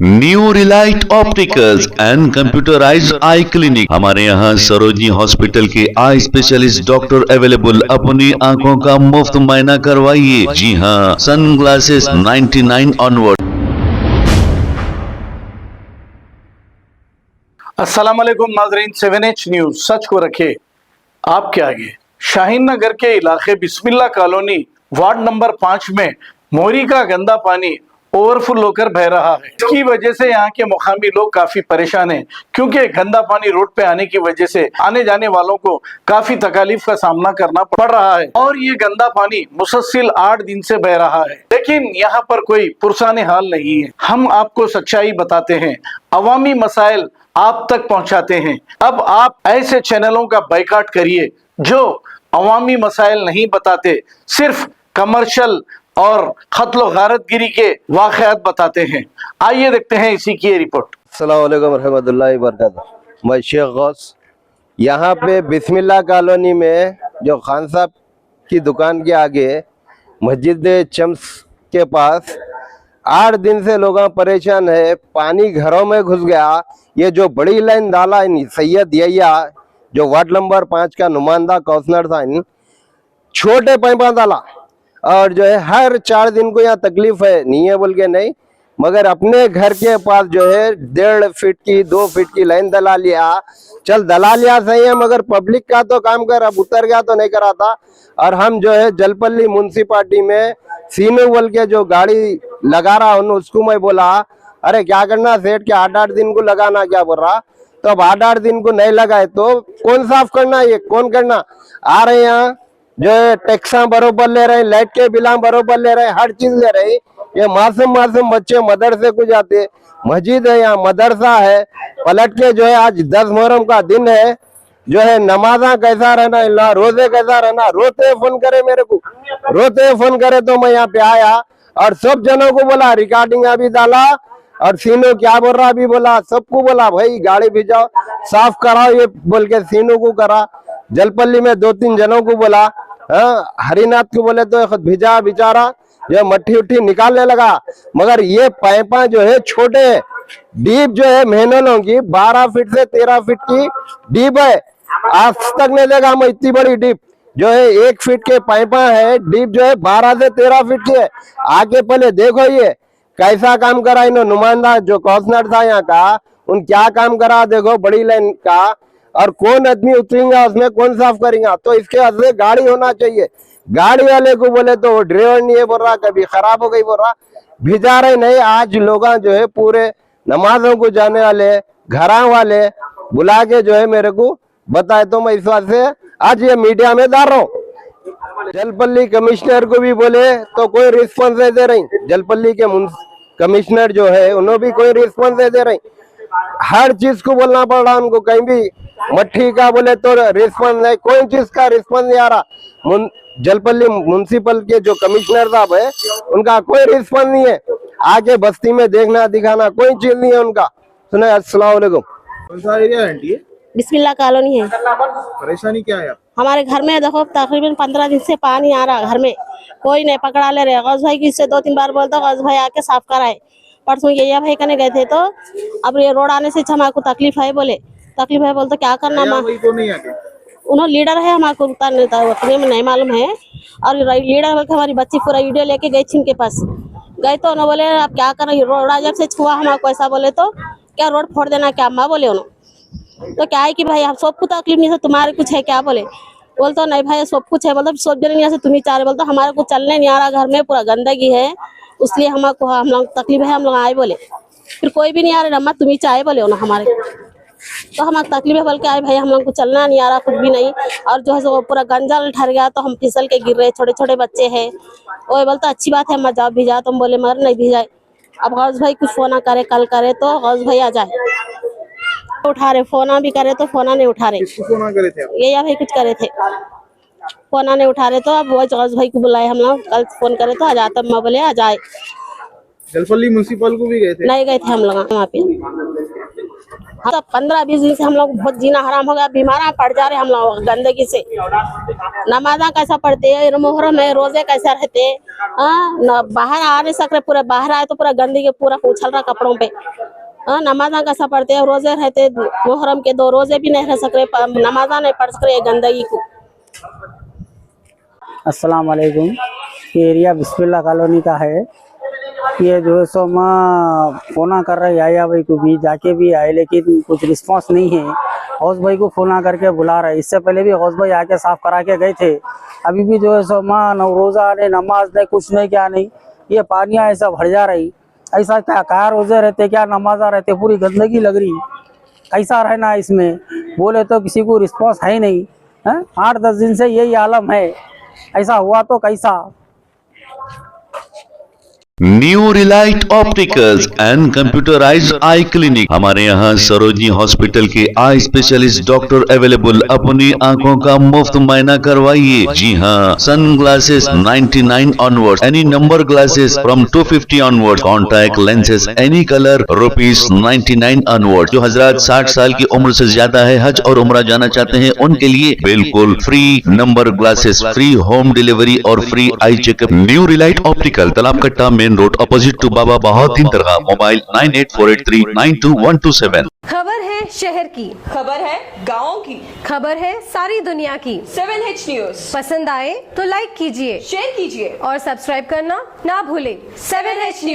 New Relight opticals and computerised I clinic. हमारे यहाँ Sarojini hospital के आई स्पेशलिस्ट डॉक्टर अवेलेबल। अपनी आंखों का मुफ्त मुआयना करवाइए। जी हाँ, सन ग्लासेस 99 ऑनवर्ड। अस्सलाम वालेकुम नाज़रीन, 7H न्यूज सच को रखे आपके आगे। शाहीन नगर के इलाके बिस्मिल्ला कॉलोनी वार्ड नंबर 5 में मोरी का गंदा पानी ओवरफ्लो होकर बह रहा है। इसकी वजह से यहाँ के मुकामी लोग काफी परेशान हैं, क्योंकि गंदा पानी रोड पे आने की वजह से आने जाने वालों को काफी तकलीफ का सामना करना पड़ रहा है। और ये गंदा पानी मुसलसल 8 दिन से बह रहा है, लेकिन यहाँ पर कोई पुरसाने हाल नहीं है। हम आपको सच्चाई बताते हैं, अवामी मसाइल आप तक पहुंचाते हैं। अब आप ऐसे चैनलों का बाइकाट करिए जो अवामी मसाइल नहीं बताते, सिर्फ कमर्शियल और खत्लो गारतगिरी के वाक़यात बताते हैं। आइए देखते हैं इसी की रिपोर्ट। अस्सलाम वालेकुम रहमतुल्लाहि व बरकातहू। मैं शेख गौस, यहाँ पे बिस्मिल्ला कॉलोनी में जो खान साहब की दुकान के आगे मस्जिद चम्स के पास 8 दिन से लोग परेशान है। पानी घरों में घुस गया। ये जो बड़ी लाइन डाला सैयद यैया, जो वार्ड नंबर 5 का नुमाइंदा काउंसलर था, छोटे पाइपा डाला। और जो है हर 4 दिन को यहाँ तकलीफ है, नहीं है बोल के नहीं, मगर अपने घर के पास जो है 1.5 फीट की 2 फीट की लाइन दला लिया। चल दला लिया सही है, मगर पब्लिक का तो काम कर, अब उतर गया तो नहीं करा था। और हम जो है जलपल्ली म्यूनसिपालिटी में सीनू बोल के जो गाड़ी लगा रहा हूँ, उसको मैं बोला अरे क्या करना सेठ के 8-8 दिन को लगाना, क्या बोल रहा। तो अब 8-8 दिन को नहीं लगाए तो कौन साफ करना, ये कौन करना। आ रहे यहाँ जो है टैक्सा बरोबर ले रहे, लाइट के बिला बरोबर ले रहे, हर चीज ले रहे। ये मासूम बच्चे मदरसे को जाते, मस्जिद है यहाँ, मदरसा है, पलट के जो है आज 10 मुहर्रम का दिन है, जो है नमाजा कैसा रहना, रोजे कैसा रहना। रोते फोन करे मेरे को, रोते फोन करे तो मैं यहाँ पे आया और सब जनों को बोला, रिकॉर्डिंग अभी डाला। और सीनू क्या बोल रहा अभी बोला, सबको बोला भाई गाड़ी भिजाओ, साफ कराओ, ये बोल के सीनू को करा। जलपल्ली में 2-3 जनों को बोला, हरिनाथ को बोले तो खुद भिजा बेचारा, जो मट्टी उट्टी निकालने लगा। मगर ये पाइपा जो है छोटे डीप जो है मेहनतों की 12 फीट से 13 फीट की डीप है। आज तक नहीं देखा मैं इतनी बड़ी डीप, जो है 1 फीट के पाइपा है, डीप जो है 12 से 13 फीट की है। आगे पहले देखो ये कैसा काम करा इन्होंने, नुमाइंदा जो काउंसलर था यहाँ का, उन क्या काम करा देखो बड़ी लाइन का। और कौन आदमी उतरेगा उसमें, कौन साफ करेगा। तो इसके वास्ते गाड़ी होना चाहिए। गाड़ी वाले को बोले तो वो ड्राइवर नहीं है बोल रहा, कभी खराब हो गई बोल रहा, भिजा रहे नहीं। आज लोग जो है पूरे नमाजों को जाने वाले घरा वाले बुला के जो है मेरे को बताए, तो मैं इस वास्ते आज ये मीडिया में डाल रहा हूँ। जलपल्ली कमिश्नर को भी बोले तो कोई रिस्पॉन्स नहीं दे रही। जलपल्ली के कमिश्नर जो है उन्होंने भी कोई रिस्पॉन्स नहीं दे रही। हर चीज को बोलना पड़ रहा उनको, कहीं भी मट्टी का बोले तो रिस्पॉन्स नहीं, कोई चीज का रिस्पॉन्स नहीं आ रहा। जलपल्ली म्यूनसिपल के जो कमिश्नर साहब है उनका कोई रिस्पॉन्स नहीं है। आगे बस्ती में देखना दिखाना कोई चीज नहीं है उनका। सुने, अस्सलाम वालेकुम। कौन सा एरिया है आंटी? बिस्मिल्ला कॉलोनी है। परेशानी क्या है? हमारे घर में देखो तकरीबन 15 दिन से पानी आ रहा, घर में कोई नहीं पकड़ा ले रहे। गौस भाई की 2-3 बार बोलता, गौस भाई आके साफ कराए। परसों ये भाई करने गए थे, तो अब ये रोड आने से हमारे को तकलीफ है, बोले तकलीफ है, बोलते क्या करना। उन्होंने लीडर है, हमारे को उतारने में नहीं मालूम है। और लीडर बोल के हमारी बच्ची पूरा वीडियो लेके गई थी उनके पास, गए तो उन्होंने बोले आप क्या कर रही, रोड जब से छुआ हमारे ऐसा बोले तो क्या रोड फोड़ देना क्या अम्मा, बोले उन्होंने। तो क्या है कि भाई हम सबको तकलीफ नहीं है, तुम्हारे कुछ है क्या, बोले बोलते नहीं भाई सब कुछ है, मतलब सब जन से तुम ही चाह रहे, बोलते हमारे को चलने नहीं आ रहा, घर में पूरा गंदगी है, इसलिए हमको हम लोग तकलीफ है, हम लोग आए बोले। फिर कोई भी नहीं आ रहा, अम्मा तुम ही चाहे बोले ना हमारे, तो हमारे तकलीफ है बोल के आए भाई, हम लोग को चलना नहीं आ रहा, कुछ भी नहीं। और जो है सो पूरा गंजा ठहर गया, तो हम फिसल के गिर रहे, छोटे छोटे बच्चे हैं। वो बोलता अच्छी बात है मैं जाओ भिजा, तुम बोले मगर नहीं भिजाए। अब गौस भाई कुछ फोन करे कल करे तो गौस भाई आ जाए, उठा रहे, फोना भी करे तो फोना नहीं उठा रहे। ये या भाई कुछ करे थे, फोना नहीं उठा रहे, तो अब वो गौस भाई को बुलाए, हम लोग कल फोन करे तो आ जाता, मैं बोले आ जाए। जलपल्ली म्यूनसिपल को भी गए थे? नहीं गए थे हम लोग वहाँ पे। हाँ, 15-20 दिन से हम लोग बहुत जीना हराम हो गया, बीमार पड़ जा रहे हम लोग गंदगी से। नमाजा कैसा पढ़ते हैं, मुहर्रम में रोजे कैसे रहते हैं, हाँ, बाहर आ नहीं सक रहे, पूरे बाहर आए तो पूरा गंदगी पूरा उछल रहा कपड़ों पे। नमाजा कैसा पढ़ते हैं, रोजे रहते, मुहर्रम के 2 रोजे भी नहीं रह सक रहे, नमाजा नहीं पढ़ सक रहे गंदगी को। अस्सलाम वालेकुम। ये एरिया बिस्मिल्लाह कॉलोनी का है। ये जो है सो मैं फोना कर रहे आया भाई को भी जाके भी आए, लेकिन कुछ रिस्पांस नहीं है। हौस भाई को फोना करके बुला रहे, इससे पहले भी हौस भाई आके साफ करा के गए थे। अभी भी जो है सो माँ रोज़ा नहीं, नमाज नहीं, कुछ नहीं, क्या नहीं, ये पानियाँ ऐसा भर जा रही। ऐसा क्या रोजे रहते, क्या नमाजा रहते, पूरी गंदगी लग रही। कैसा रहना इसमें, बोले तो किसी को रिस्पांस है नहीं है। 8-10 दिन से यही आलम है, ऐसा हुआ तो कैसा। New Relight opticals and computerised I clinic. हमारे यहाँ सरोजनी हॉस्पिटल के आई स्पेशलिस्ट डॉक्टर अवेलेबल। अपनी आंखों का मुफ्त मुआयना करवाइए। जी हाँ, sun glasses 99 onward, any number glasses from 250 onward, contact lenses any colour ₹99 onward. जो हजरात 60 साल की उम्र से ज्यादा है, हज और उम्रा जाना चाहते हैं, उनके लिए बिल्कुल free number glasses, free home delivery और free eye checkup. New relight optical, Talab Katta, main road, opposite to Baba Bahauddin दरगाह। मोबाइल 9848392127। खबर है शहर की, खबर है गाँव की, खबर है सारी दुनिया की। 7H न्यूज पसंद आए तो लाइक कीजिए, शेयर कीजिए और सब्सक्राइब करना ना भूलें। 7H news.